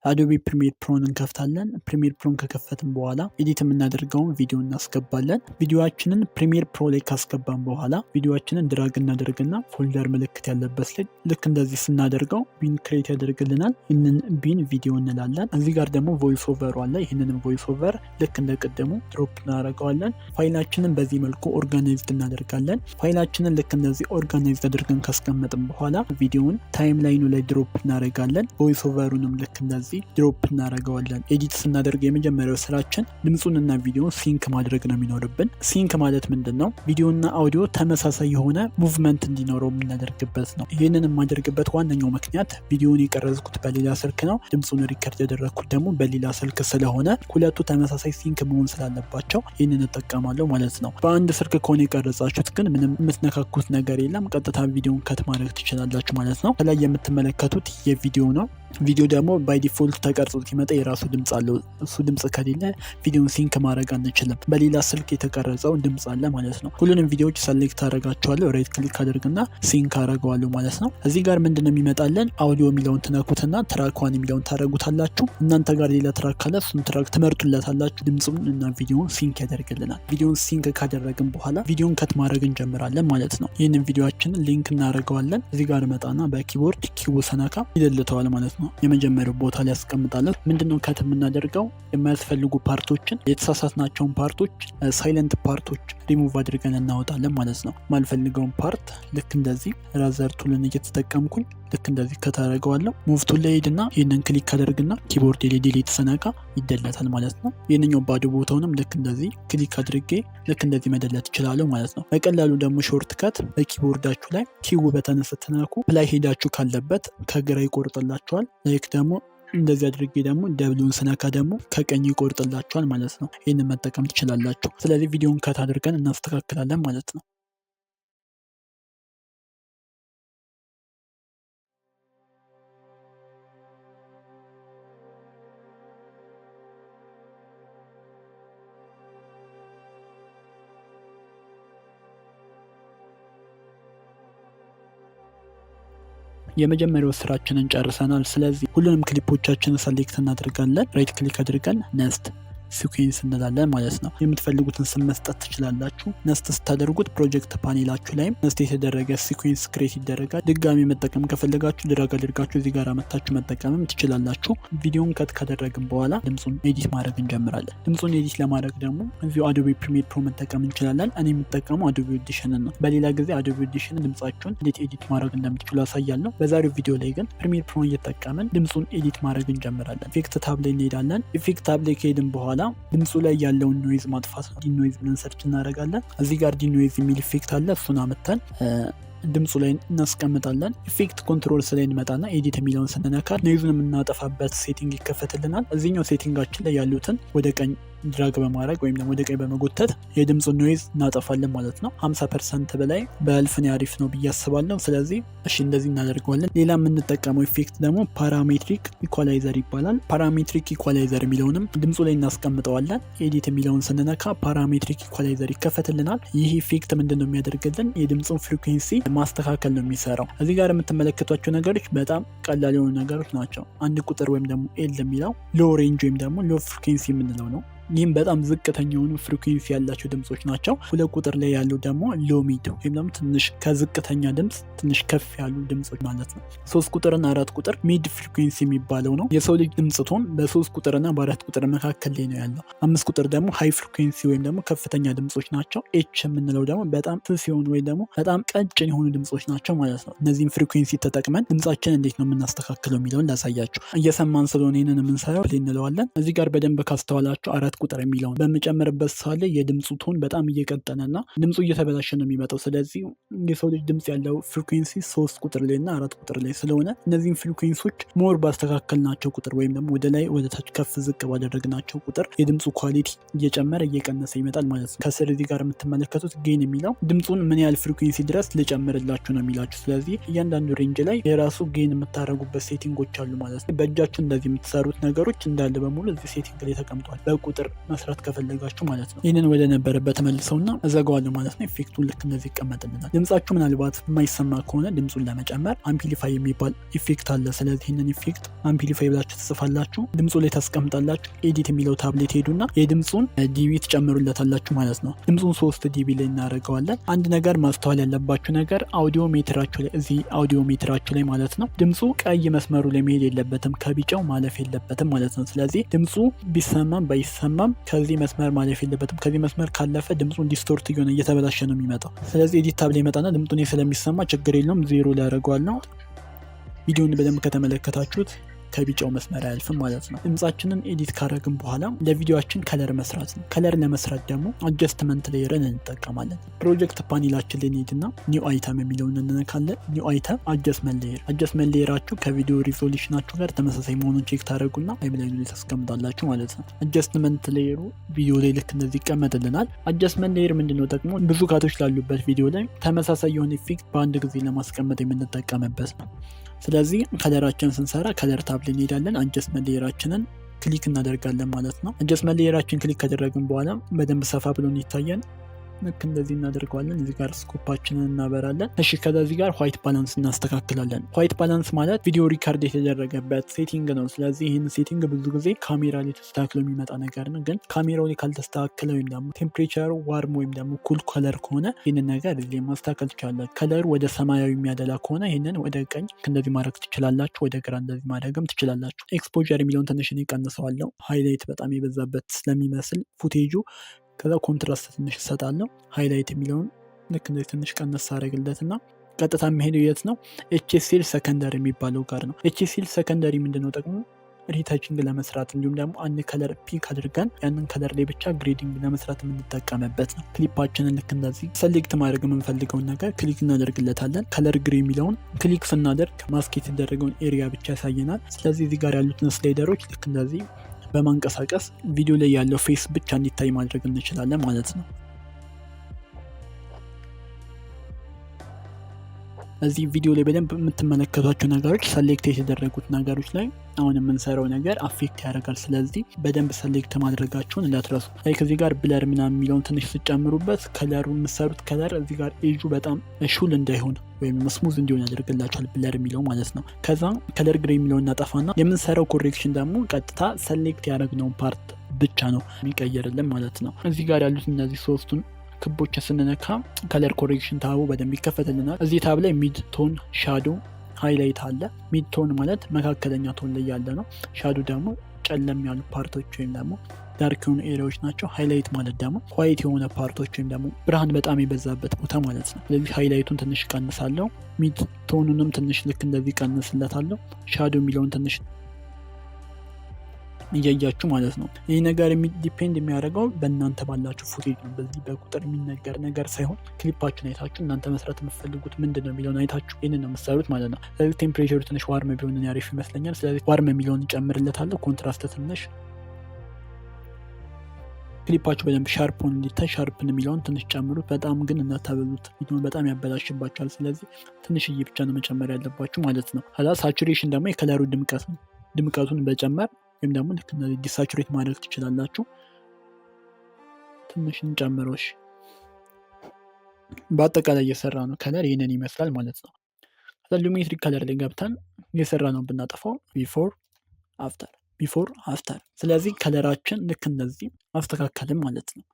አዶቤ ፕሪሚየር ፕሮን እንከፍታለን። ፕሪሚየር ፕሮን ከከፈትን በኋላ ኤዲት የምናደርገውን ቪዲዮ እናስገባለን። ቪዲዮችንን ፕሪሚየር ፕሮ ላይ ካስገባን በኋላ ቪዲዮችንን ድራግ እናደርግና ፎልደር ምልክት ያለበት ላይ ልክ እንደዚህ ስናደርገው ቢን ክሬት ያደርግልናል። ይህንን ቢን ቪዲዮ እንላለን። እዚህ ጋር ደግሞ ቮይስ ኦቨሩ አለ። ይህንንም ቮይስ ኦቨር ልክ እንደቀደሙ ድሮፕ እናደርገዋለን። ፋይላችንን በዚህ መልኩ ኦርጋናይዝድ እናደርጋለን። ፋይላችንን ልክ እንደዚህ ኦርጋናይዝድ አድርገን ካስቀመጥን በኋላ ቪዲዮውን ታይም ላይኑ ላይ ድሮፕ እናደርጋለን። ቮይስ ኦቨሩንም ልክ እንደዚህ ድሮፕ እናደርገዋለን። ኤዲት ስናደርግ የመጀመሪያው ስራችን ድምፁንና ቪዲዮን ሲንክ ማድረግ ነው የሚኖርብን። ሲንክ ማለት ምንድን ነው? ቪዲዮና አውዲዮ ተመሳሳይ የሆነ ሙቭመንት እንዲኖረው የምናደርግበት ነው። ይህንን የማደርግበት ዋነኛው ምክንያት ቪዲዮን የቀረጽኩት በሌላ ስልክ ነው። ድምፁን ሪከርድ ያደረግኩት ደግሞ በሌላ ስልክ ስለሆነ ሁለቱ ተመሳሳይ ሲንክ መሆን ስላለባቸው ይህንን እጠቀማለሁ ማለት ነው። በአንድ ስልክ ከሆነ የቀረጻችሁት ግን ምንም የምትነካኩት ነገር የለም። ቀጥታ ቪዲዮን ከት ማድረግ ትችላላችሁ ማለት ነው። ከላይ የምትመለከቱት የቪዲዮ ነው። ቪዲዮ ደግሞ ባይ ዲፎልት ተቀርጾ ሲመጣ የራሱ ድምፅ አለው። እሱ ድምፅ ከሌለ ቪዲዮን ሲንክ ማድረግ አንችልም። በሌላ ስልክ የተቀረጸው ድምፅ አለ ማለት ነው። ሁሉንም ቪዲዮዎች ሰሌክት አደርጋቸዋለሁ። ራይት ክሊክ አድርግና ሲንክ አደርገዋለሁ ማለት ነው። እዚህ ጋር ምንድነው የሚመጣለን? አውዲዮ የሚለውን ትነኩትና ትራክ ዋን የሚለውን ታደርጉታላችሁ። እናንተ ጋር ሌላ ትራክ ካለ እሱን ትራክ ትመርጡለታላችሁ። ድምፁን እና ቪዲዮን ሲንክ ያደርግልናል። ቪዲዮን ሲንክ ካደረግን በኋላ ቪዲዮን ከት ማድረግ እንጀምራለን ማለት ነው። ይህንን ቪዲዮችንን ሊንክ እናደርገዋለን። እዚህ ጋር መጣና በኪቦርድ ኪው ሰነካ ይደልተዋል ማለት ነው። የመጀመሪያው ቦታ ላይ ያስቀምጣለን። ምንድነው ከት የምናደርገው? የማያስፈልጉ ፓርቶችን፣ የተሳሳትናቸውን ፓርቶች፣ ሳይለንት ፓርቶች ሪሙቭ አድርገን እናወጣለን ማለት ነው። ማልፈልገውን ፓርት ልክ እንደዚህ ራዘር ቱልን እየተጠቀምኩኝ ልክ እንደዚህ ከታረገዋለሁ። ሙቭ ቱል ላይ ሄድና ይህንን ክሊክ አደርግና ኪቦርድ ላይ ዲሊት ሰነካ ይደለታል ማለት ነው። ይህንኛው ባዶ ቦታውንም ልክ እንደዚህ ክሊክ አድርጌ ልክ እንደዚህ መደለት ይችላለሁ ማለት ነው። በቀላሉ ደግሞ ሾርት ከት በኪቦርዳችሁ ላይ ኪው በተን ስትነኩ ላይ ሄዳችሁ ካለበት ከግራ ይቆርጥላችኋል። ላይክ ደግሞ እንደዚህ አድርጌ ደግሞ ደብሊውን ስነካ ደግሞ ከቀኝ ይቆርጥላችኋል ማለት ነው። ይህንን መጠቀም ትችላላችሁ። ስለዚህ ቪዲዮን ከት አድርገን እናስተካክላለን ማለት ነው። የመጀመሪያው ስራችንን ጨርሰናል። ስለዚህ ሁሉንም ክሊፖቻችንን ሰሌክት እናደርጋለን። ራይት ክሊክ አድርገን ነስት ሲኩዌንስ እንላለን ማለት ነው። የምትፈልጉትን ስም መስጠት ትችላላችሁ። ነስት ስታደርጉት ፕሮጀክት ፓኔላችሁ ላይም ነስት የተደረገ ሲኩዌንስ ክሬት ይደረጋል። ድጋሚ መጠቀም ከፈለጋችሁ ድራግ አድርጋችሁ እዚህ ጋር መታችሁ መጠቀምም ትችላላችሁ። ቪዲዮን ከት ካደረግን በኋላ ድምፁን ኤዲት ማድረግ እንጀምራለን። ድምፁን ኤዲት ለማድረግ ደግሞ እዚሁ አዶቤ ፕሪሚየር ፕሮ መጠቀም እንችላለን። እኔ የምጠቀመው አዶቤ ኦዲሽንን ነው። በሌላ ጊዜ አዶቤ ኦዲሽን ድምጻችሁን እንዴት ኤዲት ማድረግ እንደምትችሉ ያሳያለሁ። በዛሬው ቪዲዮ ላይ ግን ፕሪሚየር ፕሮን እየተጠቀምን ድምፁን ኤዲት ማድረግ እንጀምራለን። ኢፌክት ታብ ላይ እንሄዳለን። ኢፌክት ታብ ላይ ከሄድን በኋላ ድምፁ ላይ ያለውን ኖይዝ ማጥፋት ነው። ዲኖይዝ ብለን ሰርች እናደርጋለን። እዚህ ጋር ዲኖይዝ የሚል ኢፌክት አለ። እሱን አመተን ድምፁ ላይ እናስቀምጣለን። ኢፌክት ኮንትሮልስ ላይ እንመጣና ኤዲት የሚለውን ስንነካ ኖይዙን የምናጠፋበት ሴቲንግ ይከፈትልናል። እዚህኛው ሴቲንጋችን ላይ ያሉትን ወደ ቀኝ ድራግ በማድረግ ወይም ደግሞ ወደ ቀኝ በመጎተት የድምፁ ኖይዝ እናጠፋለን ማለት ነው። 50% በላይ በእልፍን አሪፍ ነው ብዬ አስባለሁ። ስለዚህ እሺ እንደዚህ እናደርገዋለን። ሌላ የምንጠቀመው ኢፌክት ደግሞ ፓራሜትሪክ ኢኳላይዘር ይባላል። ፓራሜትሪክ ኢኳላይዘር የሚለውንም ድምፁ ላይ እናስቀምጠዋለን። ኤዲት የሚለውን ስንነካ ፓራሜትሪክ ኢኳላይዘር ይከፈትልናል። ይህ ኢፌክት ምንድነው የሚያደርግልን? የድምፁን ፍሪኩዌንሲ ማስተካከል ነው የሚሰራው። እዚህ ጋር የምትመለከቷቸው ነገሮች በጣም ቀላል የሆኑ ነገሮች ናቸው። አንድ ቁጥር ወይም ደግሞ ኤል የሚለው ሎ ሬንጅ ወይም ደግሞ ሎ ፍሪኩዌንሲ የምንለው ነው። ይህም በጣም ዝቅተኛ የሆኑ ፍሪኩዌንሲ ያላቸው ድምጾች ናቸው። ሁለት ቁጥር ላይ ያለው ደግሞ ሎ ሚድ ወይም ደግሞ ትንሽ ከዝቅተኛ ድምጽ ትንሽ ከፍ ያሉ ድምጾች ማለት ነው። 3 ቁጥርና 4 ቁጥር ሚድ ፍሪኩዌንሲ የሚባለው ነው። የሰው ልጅ ድምጽ ቶን በ3 ቁጥርና በ4 ቁጥር መካከል ላይ ነው ያለው። 5 ቁጥር ደግሞ ሃይ ፍሪኩዌንሲ ወይም ደግሞ ከፍተኛ ድምጾች ናቸው። ኤች የምንለው ደግሞ በጣም ስስ የሆኑ ወይም ደግሞ በጣም ቀጭን የሆኑ ድምጾች ናቸው ማለት ነው። እነዚህም ፍሪኩዌንሲ ተጠቅመን ድምጻችን እንዴት ነው የምናስተካክለው የሚለውን ላሳያችሁ። እየሰማን ስለሆነ ይህንን የምንሰራው ፕሌይ እንለዋለን። እዚህ ጋር በደንብ ካስተዋላችሁ 4 ቁጥር የሚለውን በመጨመርበት ሰዓት ላይ የድምፁ ቶን በጣም እየቀጠነና ድምፁ እየተበላሸ ነው የሚመጣው። ስለዚህ የሰው ልጅ ድምፅ ያለው ፍሪኩዌንሲ 3 ቁጥር ላይ እና 4 ቁጥር ላይ ስለሆነ እነዚህን ፍሪኩዌንሲዎች ሞር ባስተካከልናቸው ቁጥር ወይም ደግሞ ወደ ላይ ወደ ታች ከፍ ዝቅ ባደረግናቸው ቁጥር የድምፁ ኳሊቲ እየጨመረ እየቀነሰ ይመጣል ማለት ነው። ከስር እዚህ ጋር የምትመለከቱት ጌን የሚለው ድምፁን ምን ያህል ፍሪኩዌንሲ ድረስ ልጨምርላችሁ ነው የሚላችሁ። ስለዚህ እያንዳንዱ ሬንጅ ላይ የራሱ ጌን የምታደርጉበት ሴቲንጎች አሉ ማለት ነው። በእጃችሁ እንደዚህ የምትሰሩት ነገሮች እንዳለ በሙሉ እዚህ ሴቲንግ ላይ ተቀምጧል። በቁጥር ከለር መስራት ከፈለጋችሁ ማለት ነው። ይህንን ወደ ነበረበት መልሰውና እዘጋዋለሁ ማለት ነው። ኢፌክቱን ልክ እንደዚህ ይቀመጥልናል። ድምጻችሁ ምናልባት የማይሰማ ከሆነ ድምፁን ለመጨመር አምፕሊፋይ የሚባል ኢፌክት አለ። ስለዚህ ይህንን ኢፌክት አምፕሊፋይ ብላችሁ ትጽፋላችሁ፣ ድምፁ ላይ ታስቀምጣላችሁ። ኤዲት የሚለው ታብሌት ሄዱና የድምፁን ዲቢ ትጨምሩለታላችሁ ማለት ነው። ድምፁን 3 ዲቢ ላይ እናደርገዋለን። አንድ ነገር ማስተዋል ያለባችሁ ነገር አውዲዮ ሜትራችሁ ላይ እዚህ አውዲዮ ሜትራችሁ ላይ ማለት ነው ድምፁ ቀይ መስመሩ ላይ መሄድ የለበትም፣ ከቢጫው ማለፍ የለበትም ማለት ነው። ስለዚህ ድምፁ ቢሰማም ባይሰማም ከዚህ መስመር ማለፍ የለበትም። ከዚህ መስመር ካለፈ ድምፁን ዲስቶርት እየሆነ እየተበላሸ ነው የሚመጣው። ስለዚህ ኤዲት ታብ ላይ ይመጣና ድምፁን ስለሚሰማ ችግር የለውም 0 ላይ ያደርገዋለሁ። ቪዲዮን በደንብ ከተመለከታችሁት ከቢጫው መስመር አያልፍም ማለት ነው። ድምጻችንን ኤዲት ካረግን በኋላ ለቪዲዮአችን ከለር መስራት ነው። ከለር ለመስራት ደግሞ አጀስትመንት ሌየርን እንጠቀማለን። ፕሮጀክት ፓኔላችን ላይ እንሄድና ኒው አይተም የሚለውን እንነካለን። ኒው አይተም አጀስትመንት ሌየር። አጀስትመንት ሌየራችሁ ከቪዲዮ ሪዞሉሽናችሁ ጋር ተመሳሳይ መሆኑን ቼክ ታደረጉና ታይምላይኑ ላይ ታስቀምጣላችሁ ማለት ነው። አጀስትመንት ሌየሩ ቪዲዮ ላይ ልክ እንደዚህ ይቀመጥልናል። አጀስትመንት ሌየር ምንድነው ጠቅሞ ብዙ ካቶች ላሉበት ቪዲዮ ላይ ተመሳሳይ የሆነ ኢፌክት በአንድ ጊዜ ለማስቀመጥ የምንጠቀምበት ነው። ስለዚህ ከለራችን ስንሰራ ከለር ታብ ላይ እንሄዳለን። አጀስትመንት ሌየራችንን ክሊክ እናደርጋለን ማለት ነው። አጀስትመንት ሌየራችን ክሊክ ካደረግን በኋላ በደንብ ሰፋ ብሎ ይታያል። ልክ እንደዚህ እናደርገዋለን። እዚህ ጋር ስኮፓችንን እናበራለን። እሺ ከዚህ ጋር ዋይት ባላንስ እናስተካክላለን። ዋይት ባላንስ ማለት ቪዲዮ ሪካርድ የተደረገበት ሴቲንግ ነው። ስለዚህ ይህን ሴቲንግ ብዙ ጊዜ ካሜራ ላይ ተስተካክሎ የሚመጣ ነገር ነው። ግን ካሜራው ላይ ካልተስተካከለ ወይም ደግሞ ቴምፕሬቸሩ ዋርም ወይም ደግሞ ኩል ከለር ከሆነ ይህንን ነገር እዚህ ማስተካከል ትችላላችሁ። ከለሩ ወደ ሰማያዊ የሚያደላ ከሆነ ይህንን ወደ ቀኝ እንደዚህ ማድረግ ትችላላችሁ፣ ወደ ግራ እንደዚህ ማድረግም ትችላላችሁ። ኤክስፖዠር የሚለውን ትንሽ ቀንሰዋለሁ፣ ሃይላይት በጣም የበዛበት ስለሚመስል ፉቴጁ። ከዛ ኮንትራስት ትንሽ እሰጣለሁ። ሃይላይት የሚለውን ልክ እንደዚህ ትንሽ ቀነስ አደረግለትና ቀጥታ የሚሄደው የት ነው? ኤችኤስኤል ሰከንደሪ የሚባለው ጋር ነው። ኤችኤስኤል ሰከንደሪ ምንድነው ጥቅሙ? ሪታችንግ ለመስራት እንዲሁም ደግሞ አንድ ከለር ፒክ አድርገን ያንን ከለር ላይ ብቻ ግሬዲንግ ለመስራት የምንጠቀምበት ነው። ክሊፓችንን ልክ እንደዚህ ሰሌክት ማድረግ የምንፈልገውን ነገር ክሊክ እናደርግለታለን። ከለር ግሬ የሚለውን ክሊክ ስናደርግ ማስክ የተደረገውን ኤሪያ ብቻ ያሳየናል። ስለዚህ እዚህ ጋር ያሉትን ስላይደሮች ልክ እንደዚህ በማንቀሳቀስ ቪዲዮ ላይ ያለው ፌስ ብቻ እንዲታይ ማድረግ እንችላለን ማለት ነው። እዚህ ቪዲዮ ላይ በደንብ የምትመለከቷቸው ነገሮች ሰሌክት የተደረጉት ነገሮች ላይ አሁን የምንሰራው ነገር አፌክት ያደርጋል። ስለዚህ በደንብ ሰሌክት ማድረጋችሁን እንዳትረሱ። ከዚህ ጋር ብለር ምናምን የሚለውን ትንሽ ስጨምሩበት ከለሩ የምሰሩት ከለር እዚህ ጋር ኤጁ በጣም ሹል እንዳይሆን ወይም ስሙዝ እንዲሆን ያደርግላቸዋል ብለር የሚለው ማለት ነው። ከዛ ከለር ግሬ የሚለውን እናጠፋና የምንሰራው ኮሬክሽን ደግሞ ቀጥታ ሰሌክት ያደረግነውን ፓርት ብቻ ነው የሚቀየርልን ማለት ነው። እዚህ ጋር ያሉት እነዚህ ሶስቱን ክቦች ስንነካ ከለር ኮሬክሽን ታቡ በደንብ ይከፈትልናል። እዚህ ታብ ላይ ሚድ ቶን፣ ሻዶ፣ ሃይላይት አለ። ሚድ ቶን ማለት መካከለኛ ቶን ላይ ያለ ነው። ሻዶ ደግሞ ጨለም ያሉ ፓርቶች ወይም ደግሞ ዳርክ የሆኑ ኤሪያዎች ናቸው። ሃይላይት ማለት ደግሞ ዋይት የሆነ ፓርቶች ወይም ደግሞ ብርሃን በጣም የበዛበት ቦታ ማለት ነው። ስለዚህ ሃይላይቱን ትንሽ ቀንሳለሁ። ሚድ ቶኑንም ትንሽ ልክ እንደዚህ ቀንስለታለሁ። ሻዶ የሚለውን ትንሽ እያያችሁ ማለት ነው። ይህ ነገር ዲፔንድ የሚያደርገው በእናንተ ባላችሁ ፉቴጅ ነው። በዚህ በቁጥር የሚነገር ነገር ሳይሆን ክሊፓችሁን አይታችሁ እናንተ መስራት የምትፈልጉት ምንድን ነው የሚለውን አይታችሁ ይህንን ነው የምትሰሩት ማለት ነው። ስለዚህ ቴምፕሬቸሩ ትንሽ ዋርም ቢሆን ያሪፍ ይመስለኛል። ስለዚህ ዋርም የሚለውን ይጨምርለታለሁ። ኮንትራስት ትንሽ ክሊፓችሁ በደንብ ሻርፕን እንዲታይ ሻርፕን የሚለውን ትንሽ ጨምሩት። በጣም ግን እናታበሉት፣ ቪዲዮን በጣም ያበላሽባችኋል። ስለዚህ ትንሽዬ ብቻ ነው መጨመር ያለባችሁ ማለት ነው። ኋላ ሳቹሬሽን ደግሞ የከለሩ ድምቀት ነው። ድምቀቱን በጨመር ወይም ደግሞ ልክ እንደዚህ ዲሳቹሬት ማድረግ ትችላላችሁ። ትንሽ እንጨምሮሽ። በአጠቃላይ እየሰራ ነው ከለር ይህንን ይመስላል ማለት ነው። ሉሜትሪክ ከለር ላይ ገብተን እየሰራ ነው ብናጠፋው ቢፎር አፍተር። ስለዚህ ከለራችን ልክ እንደዚህ አስተካከልም ማለት ነው።